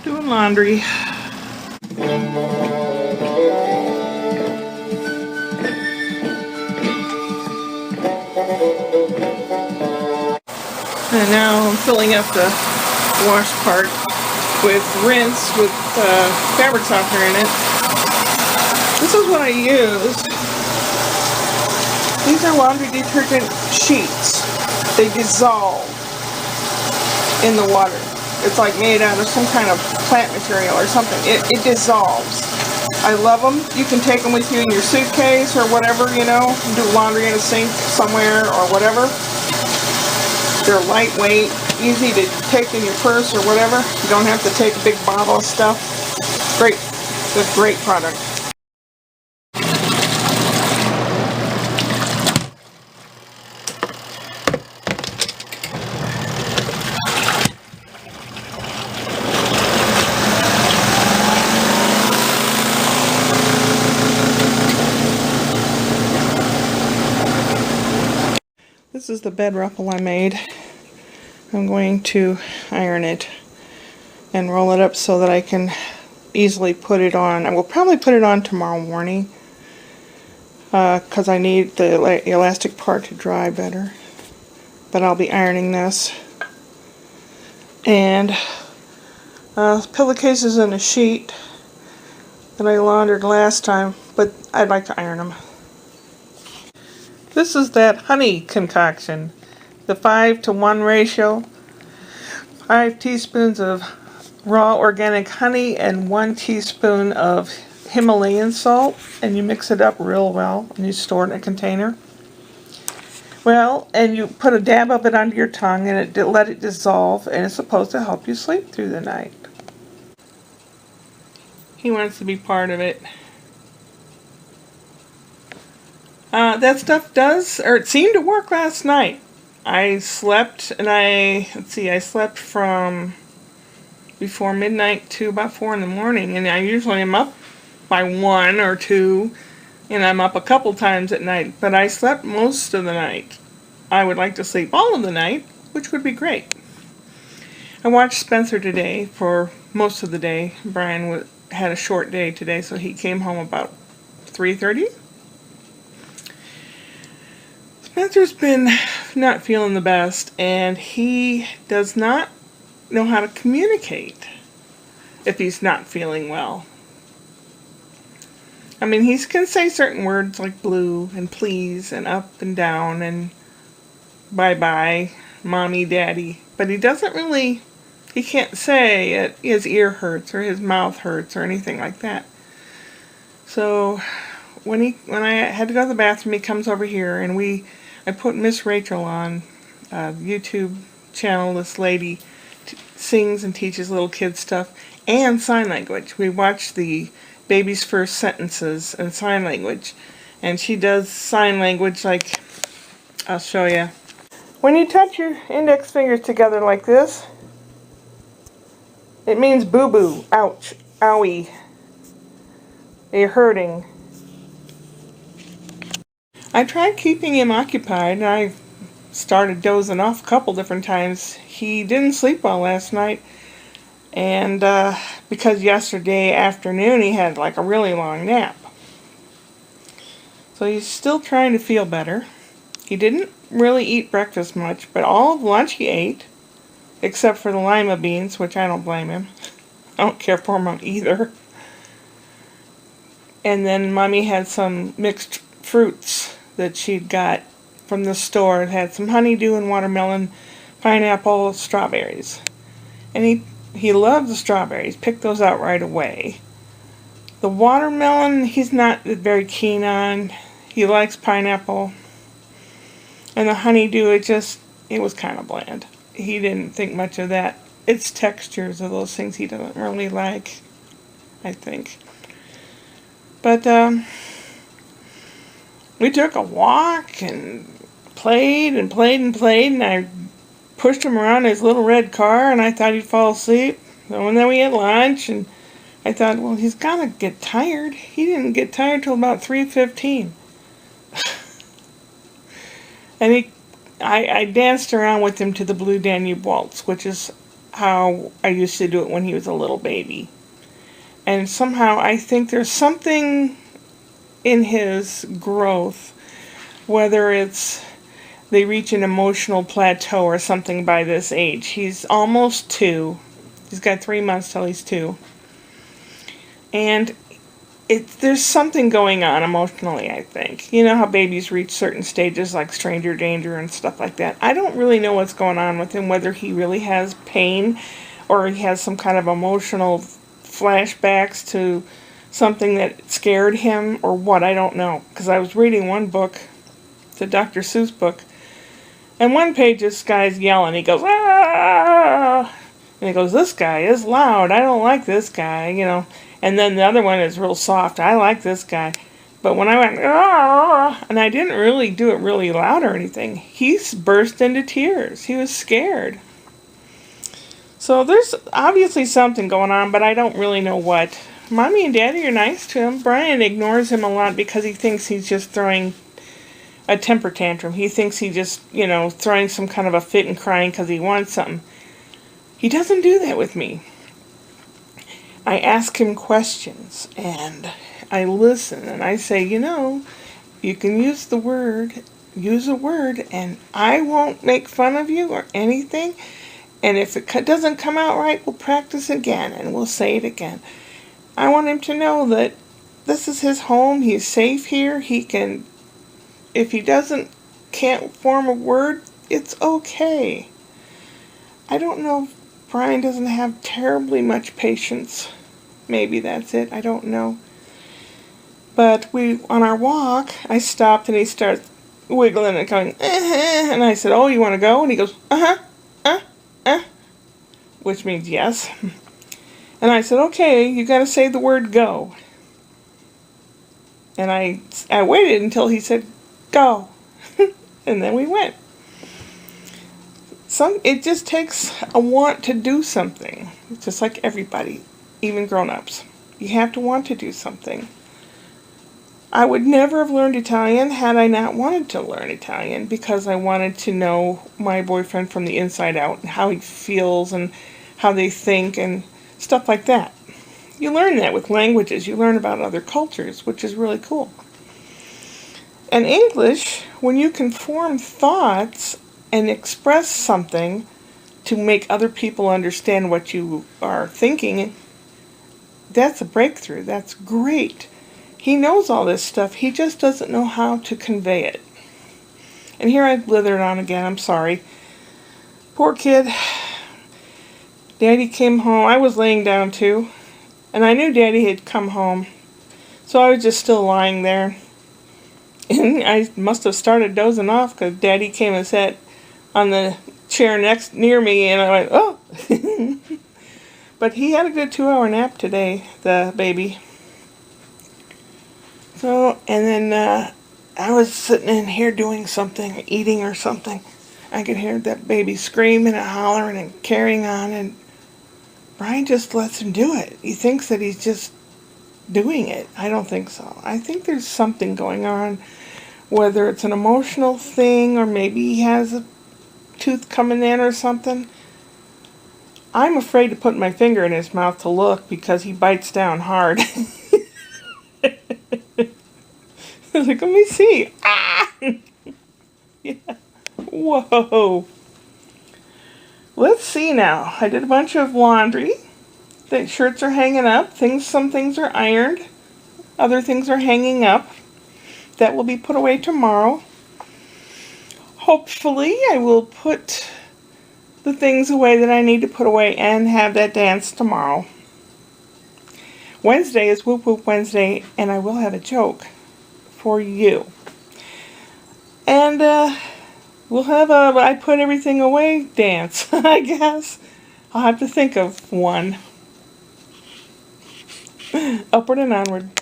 Doing laundry. And now I'm filling up the wash part with rinse with fabric softener in it. This is what I use. These are laundry detergent sheets. They dissolve in the water. It's like made out of some kind of plant material or something. It dissolves. I love them. You can take them with you in your suitcase or whatever, you know. Do laundry in a sink somewhere or whatever. They're lightweight, easy to take in your purse or whatever. You don't have to take a big bottle of stuff. Great. It's a great product. This is the bed ruffle I made. I'm going to iron it and roll it up so that I can easily put it on. I will probably put it on tomorrow morning because I need the elastic part to dry better. But I'll be ironing this. And pillowcases and a sheet that I laundered last time, but I'd like to iron them. This is that honey concoction, the 5-to-1 ratio. 5 teaspoons of raw organic honey and 1 teaspoon of Himalayan salt, and you mix it up real well and you store it in a container. Well, and you put a dab of it under your tongue and let it dissolve, and it's supposed to help you sleep through the night. He wants to be part of it. That stuff it seemed to work last night. I slept and I slept from before midnight to about 4 in the morning, and I usually am up by 1 or 2, and I'm up a couple times at night, but I slept most of the night. I would like to sleep all of the night, which would be great. I watched Spencer today for most of the day. Brian had a short day today, so he came home about 3:30. Spencer's been not feeling the best, and he does not know how to communicate if he's not feeling well. I mean, he can say certain words like blue and please and up and down and bye-bye, mommy, daddy, but he can't say his ear hurts or his mouth hurts or anything like that. So when I had to go to the bathroom, he comes over here, and I put Miss Rachel on a YouTube channel. This lady sings and teaches little kids stuff and sign language. We watch the baby's first sentences and sign language, and she does sign language like, I'll show you. When you touch your index fingers together like this, it means boo-boo, ouch, owie, you're hurting. I tried keeping him occupied, and I started dozing off a couple different times. He didn't sleep well last night, and because yesterday afternoon he had like a really long nap. So he's still trying to feel better. He didn't really eat breakfast much, but all of lunch he ate, except for the lima beans, which I don't blame him. I don't care for them either. And then Mommy had some mixed fruits that she'd got from the store. It had some honeydew and watermelon, pineapple, strawberries. And he loved the strawberries, picked those out right away. The watermelon he's not very keen on. He likes pineapple. And the honeydew, it was kind of bland. He didn't think much of that. It's textures of those things he doesn't really like, I think. But we took a walk and played, and I pushed him around in his little red car, and I thought he'd fall asleep. So, and then we had lunch, and I thought, well, he's gotta get tired. He didn't get tired till about 3:15. And I danced around with him to the Blue Danube Waltz, which is how I used to do it when he was a little baby. And somehow I think there's something in his growth, whether it's they reach an emotional plateau or something by this age. He's almost 2. He's got 3 months till he's 2. And there's something going on emotionally, I think. You know how babies reach certain stages like stranger danger and stuff like that. I don't really know what's going on with him, whether he really has pain or he has some kind of emotional flashbacks to something that scared him or what. I don't know. Because I was reading one book, the Dr. Seuss book, and one page this guy's yelling. He goes, ah! And he goes, this guy is loud. I don't like this guy, you know. And then the other one is real soft. I like this guy. But when I went, ah, and I didn't really do it really loud or anything, he burst into tears. He was scared. So there's obviously something going on, but I don't really know what. Mommy and Daddy are nice to him. Brian ignores him a lot because he thinks he's just throwing a temper tantrum. He thinks he just, throwing some kind of a fit and crying because he wants something. He doesn't do that with me. I ask him questions and I listen and I say, you can use a word and I won't make fun of you or anything. And if it doesn't come out right, we'll practice again and we'll say it again. I want him to know that this is his home. He's safe here. He can, if he can't form a word, it's okay. I don't know if Brian doesn't have terribly much patience. Maybe that's it. I don't know. But on our walk, I stopped and he starts wiggling and going, and I said, oh, you want to go? And he goes, which means yes. And I said, okay, you got to say the word go. And I waited until he said, go. And then we went. It just takes a want to do something. It's just like everybody, even grown-ups. You have to want to do something. I would never have learned Italian had I not wanted to learn Italian, because I wanted to know my boyfriend from the inside out and how he feels and how they think and stuff like that. You learn that with languages. You learn about other cultures, which is really cool. And English, when you can form thoughts and express something to make other people understand what you are thinking, that's a breakthrough. That's great. He knows all this stuff. He just doesn't know how to convey it. And here I blithered on again. I'm sorry. Poor kid. Daddy came home. I was laying down too. And I knew Daddy had come home. So I was just still lying there. And I must have started dozing off because Daddy came and sat on the chair near me. And I went, oh. But he had a good 2-hour nap today, the baby. So, and then I was sitting in here doing something, eating or something. I could hear that baby screaming and hollering and carrying on, and Brian just lets him do it. He thinks that he's just doing it. I don't think so. I think there's something going on, whether it's an emotional thing or maybe he has a tooth coming in or something. I'm afraid to put my finger in his mouth to look because he bites down hard. Like, let me see. Ah! Yeah. Whoa. Let's see now. I did a bunch of laundry. The shirts are hanging up. Some things are ironed. Other things are hanging up. That will be put away tomorrow. Hopefully, I will put the things away that I need to put away and have that dance tomorrow. Wednesday is Whoop Whoop Wednesday, and I will have a joke for you. And we'll have a I put everything away dance, I guess. I'll have to think of one. Upward and onward.